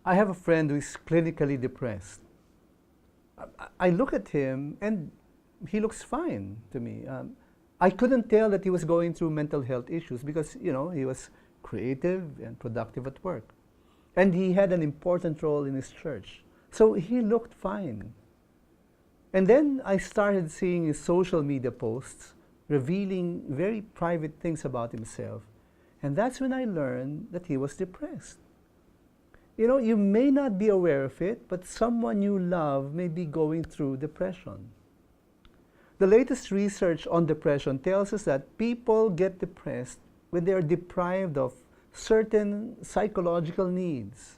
I have a friend who is clinically depressed. I look at him and he looks fine to me. I couldn't tell that he was going through mental health issues because, you know, he was creative and productive at work. And he had an important role in his church. So he looked fine. And then I started seeing his social media posts revealing very private things about himself. And that's when I learned that he was depressed. You know, you may not be aware of it, but someone you love may be going through depression. The latest research on depression tells us that people get depressed when they are deprived of certain psychological needs.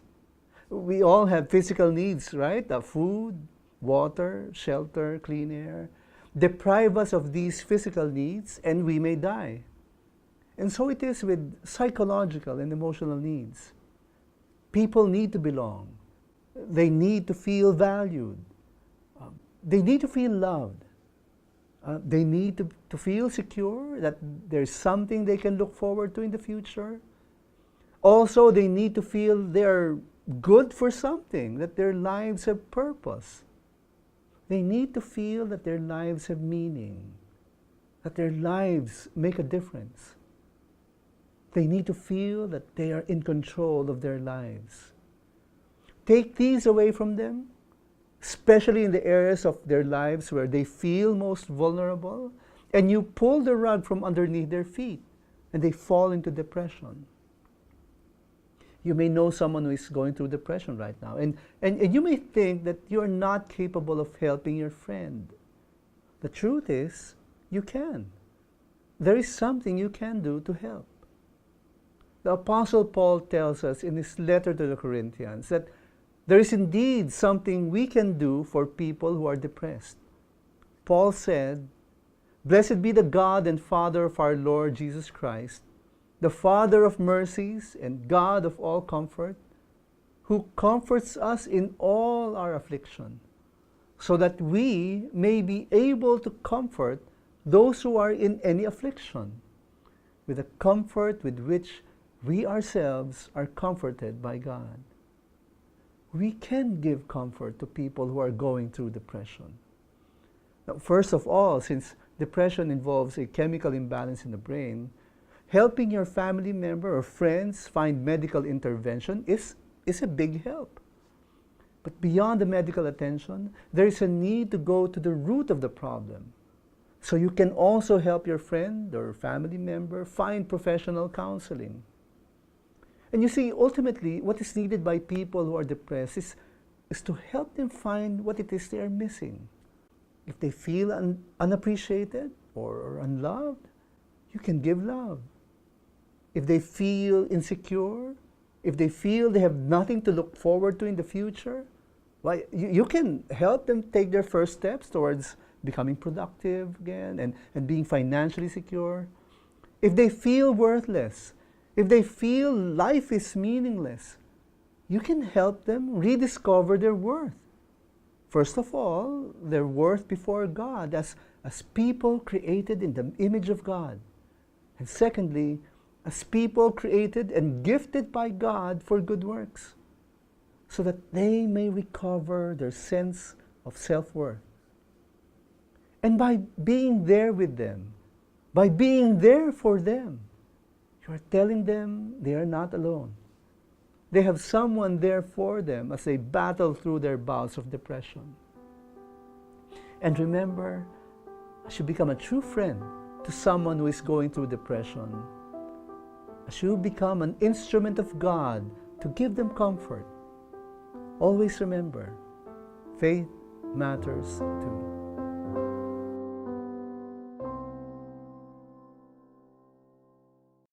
We all have physical needs, right? Food, water, shelter, clean air. Deprive us of these physical needs and we may die. And so it is with psychological and emotional needs. People need to belong. They need to feel valued. They need to feel loved. They need to feel secure, that there's something they can look forward to in the future. Also, they need to feel they're good for something, that their lives have purpose. They need to feel that their lives have meaning, that their lives make a difference. They need to feel that they are in control of their lives. Take these away from them, especially in the areas of their lives where they feel most vulnerable, and you pull the rug from underneath their feet, and they fall into depression. You may know someone who is going through depression right now, and you may think that you're not capable of helping your friend. The truth is, you can. There is something you can do to help. The Apostle Paul tells us in his letter to the Corinthians that there is indeed something we can do for people who are depressed. Paul said, "Blessed be the God and Father of our Lord Jesus Christ, the Father of mercies and God of all comfort, who comforts us in all our affliction, so that we may be able to comfort those who are in any affliction, with the comfort with which we ourselves are comforted by God." We can give comfort to people who are going through depression. Now, first of all, since depression involves a chemical imbalance in the brain, helping your family member or friends find medical intervention is a big help. But beyond the medical attention, there is a need to go to the root of the problem. So you can also help your friend or family member find professional counseling. And you see, ultimately, what is needed by people who are depressed is to help them find what it is they are missing. If they feel unappreciated or unloved, you can give love. If they feel insecure, if they feel they have nothing to look forward to in the future, well, you can help them take their first steps towards becoming productive again and being financially secure. If they feel worthless, if they feel life is meaningless, you can help them rediscover their worth. First of all, their worth before God as people created in the image of God. And secondly, as people created and gifted by God for good works, so that they may recover their sense of self-worth. And by being there with them, by being there for them, you are telling them they are not alone. They have someone there for them as they battle through their bouts of depression. And remember, as you become a true friend to someone who is going through depression, as you become an instrument of God to give them comfort, always remember, faith matters too.